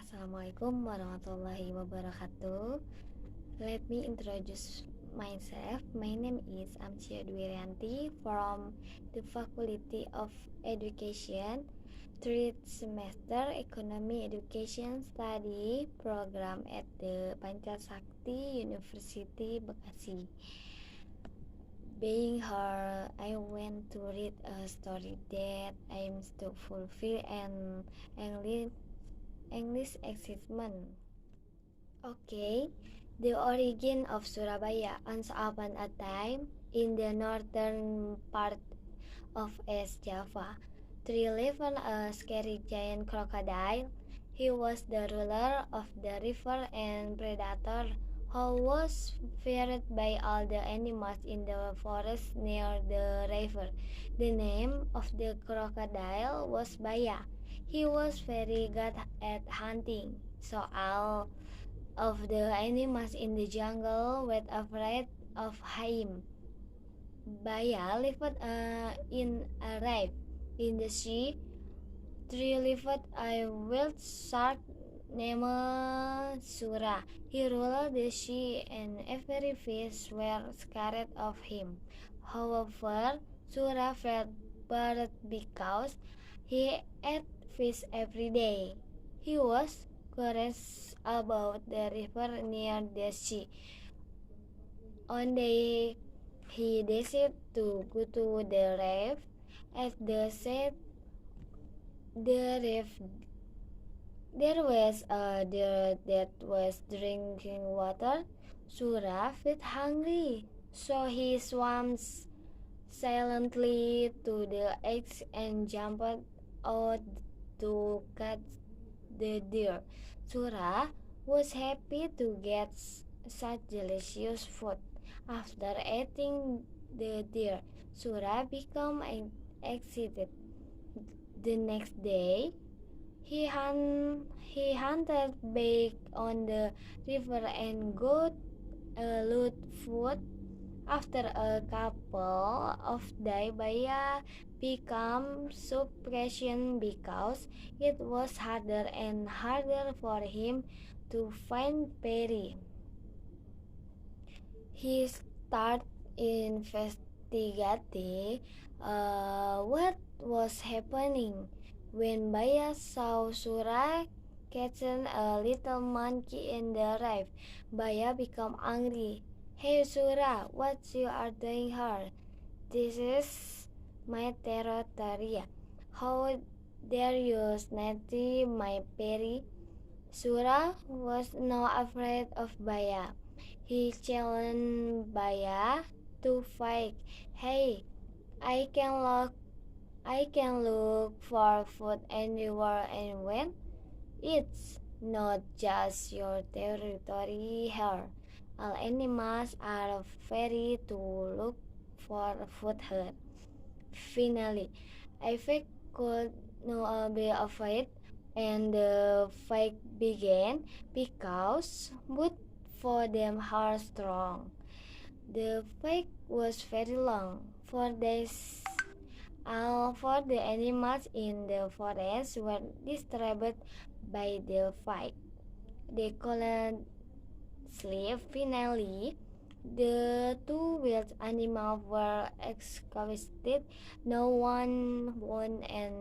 Assalamualaikum warahmatullahi wabarakatuh. Let me introduce myself. My name is Amcia Dwirianti from the Faculty of Education, third semester Economy Education Study Program at the Pancasakti University, Bekasi. Being her, I went to read a story that aims to fulfill an English assessment. Okay, the origin of Surabaya. Once upon a time, in the northern part of East Java, there lived a scary giant crocodile. He was the ruler of the river and predator who was feared by all the animals in the forest near the river. The name of the crocodile was Baya. He was very good at hunting, so all of the animals in the jungle were afraid of him. Baya lived in a reef in the sea. There lived a wild shark named Sura. He ruled the sea, and every fish were scared of him. However, Sura felt bad because he ate fish every day. He was curious about the river near the sea. One day, he decided to go to the reef. At the set, the reef, there was a deer that was drinking water. Sura felt hungry, so he swam silently to the edge and jumped out to catch the deer. Sura was happy to get such delicious food. After eating the deer, Sura became excited. The next day, he hunted back on the river and got a lot food. After a couple of days, Baya became suppression because it was harder and harder for him to find prey. He started investigating what was happening. When Baya saw Sura catching a little monkey in the reef, Baya became angry. Hey Sura, what you are doing here? This is my territory. How dare you snatch my prey? Sura was not afraid of Baya. He challenged Baya to fight. Hey, I can look for food anywhere and when. It's not just your territory here. All animals are free to look for food here. Finally, I could not be afraid, and the fight began because both for them are strong. The fight was very long, 4 days. All for the animals in the forest were disturbed by the fight. They couldn't sleep. Finally, the two wild animals were exhausted. No one won and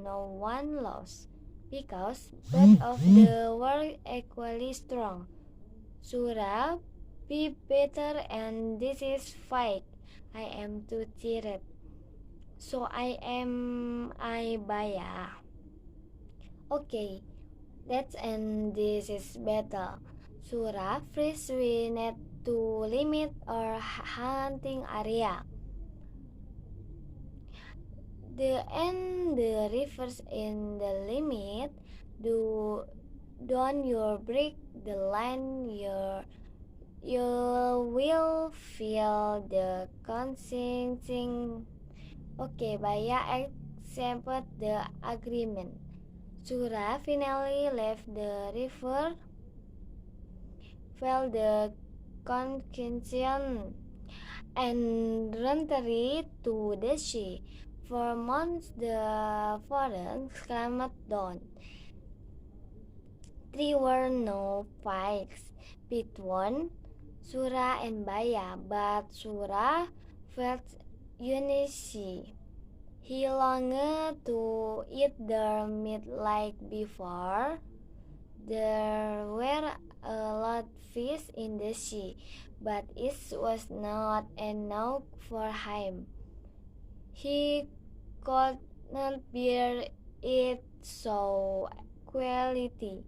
no one lost because both of them were equally strong. Sura, be better, and this is fight. I am too tired. So I Baya. Okay, let's end this is battle. Sura freeze we need to limit our hunting area. The rivers in the limit. Don't you break the line. You will feel the consequences. Okay, Baya accepted the agreement. Sura finally left the river, felt the consequences, and returned to the sea. For months the forest climbed down. There were no fights between Sura and Baya, but Sura felt uneasy. He longed to eat the meat like before. There were a lot of fish in the sea, but it was not enough for him. He could not bear it so quietly.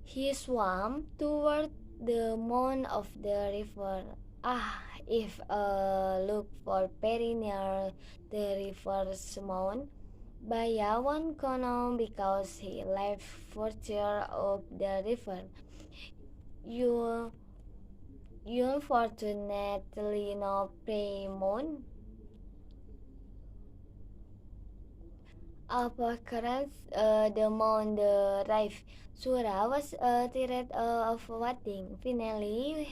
He swam toward the mouth of the river. Ah, if look for very near the river's mouth, Baya one could because he left further up the river. You unfortunately no Paymon. Apocryphs, the Mount the Rife. Sura was tired of waiting. Finally,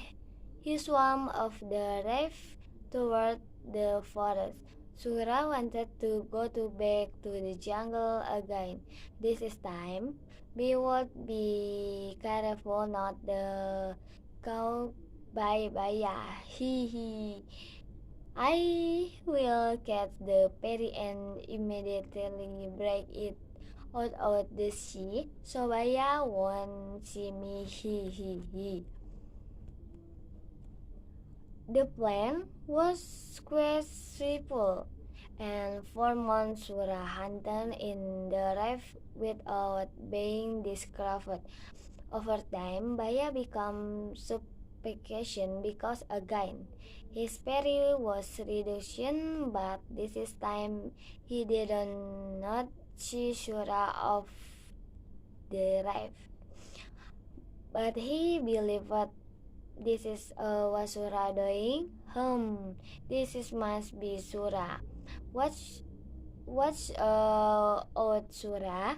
he swam off the rift toward the forest. Sura wanted to go back to the jungle again. This is time. We would be careful not the cow by yeah. He. I will catch the berry and immediately break it out of the sea, so Baya won't see me. He. The plan was quite simple, and 4 months were hunted in the reef without being discovered. Over time, Baya became suffocation because again his peril was reduction, but this is time he did not see Shura of the reef. But he believed this is what Sura doing. This is must be Sura. What's out Sura?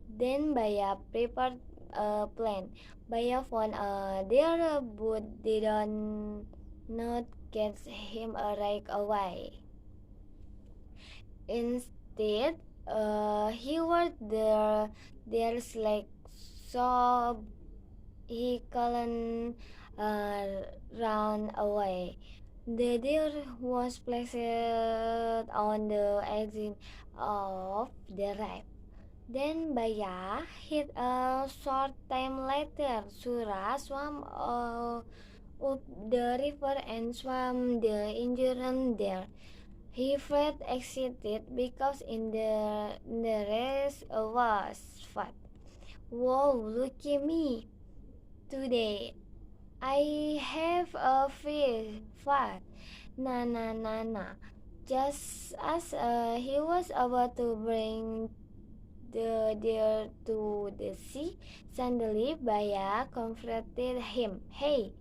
Then Baya prepared a plan. Baya found there but did not get him right away. Instead, he was there's like so he couldn't run away. The deer was placed on the exit of the raft. Then Baya hit a short time later. Sura swam up the river and swam the injured there. He felt excited because in the race was fat. Wow, look at me! Today I have a fish fat. Na na na na. Just as he was about to bring the deer to the sea, suddenly Baya confronted him. Hey,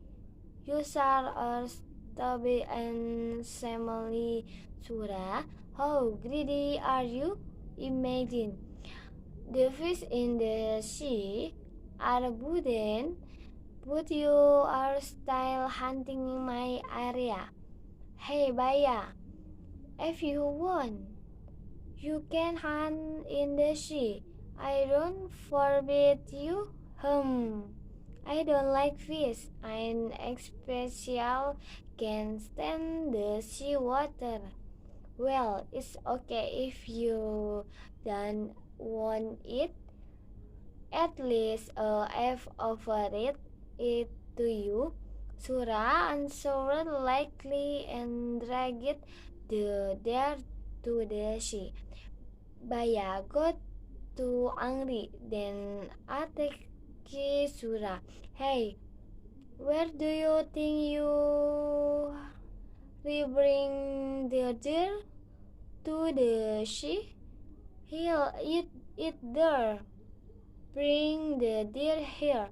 you are stubby and family Sura. How greedy are you? Imagine the fish in the sea are abundant, but you are still hunting my area. Hey Baya, if you want, you can hunt in the sea. I don't forbid you. I don't like fish. I'm especially can stand the sea water. Well, it's okay if you don't want it. At least I've offered it to you. Sura answered likely and dragged the dare to the sea. Baya got too angry, then attacked Sura. Hey, where do you think you bring the deer to the sea? He'll eat it there. Bring the deer here.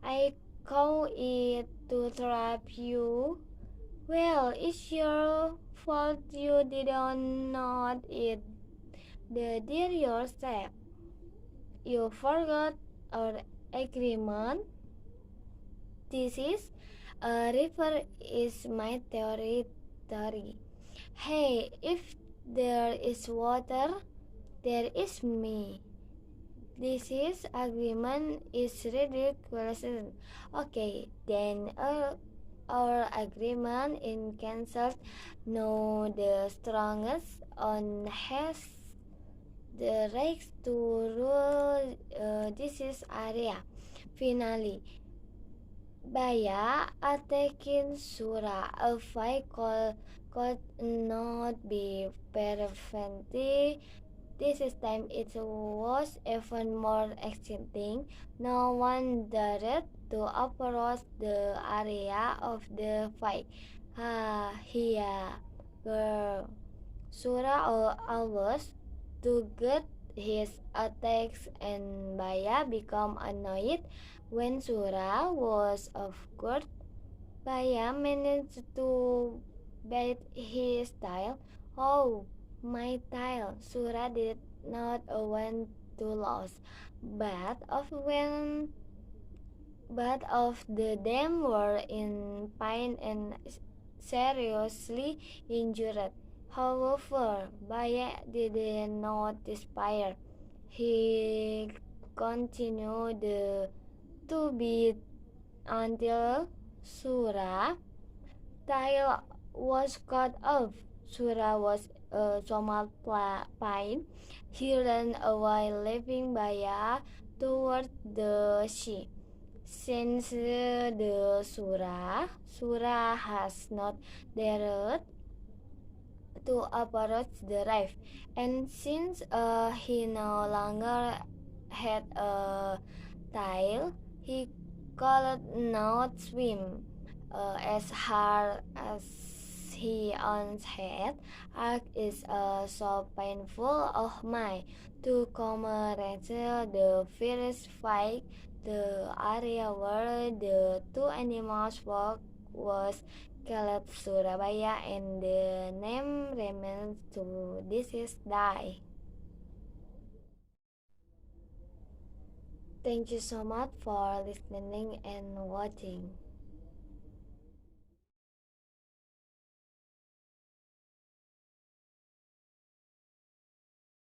I call it to trap you. Well, it's your fault you did not eat the deer yourself. You forgot our agreement. This is a river is my territory. Hey, if there is water, there is me. This is agreement is ridiculous. Okay, then our agreement in cancelled. No, the strongest on has the rights to rule this is area. Finally, Baya attacking Sura, a fight could not be prevented. This time it was even more exciting. No one dared to approach the area of the fight. Ah, here, girl. Sura always to get his attacks and Baya become annoyed when Sura was off guard. Baya managed to bite his tail. Oh, my tail! Sura did not want to lose, but of the them were in pain and seriously injured. However, Baya did not despair. He continued to beat until Sura tail was cut off. Sura was so much pain. He ran away, leaving Baya toward the sea. Since the Sura has not dared to approach the reef, and since he no longer had a tail, he could not swim as hard as he once had. Arc is so painful of my to commemorate the first fight. The area where the two animals walked was called Surabaya, and the name remains to this day. Thank you so much for listening and watching.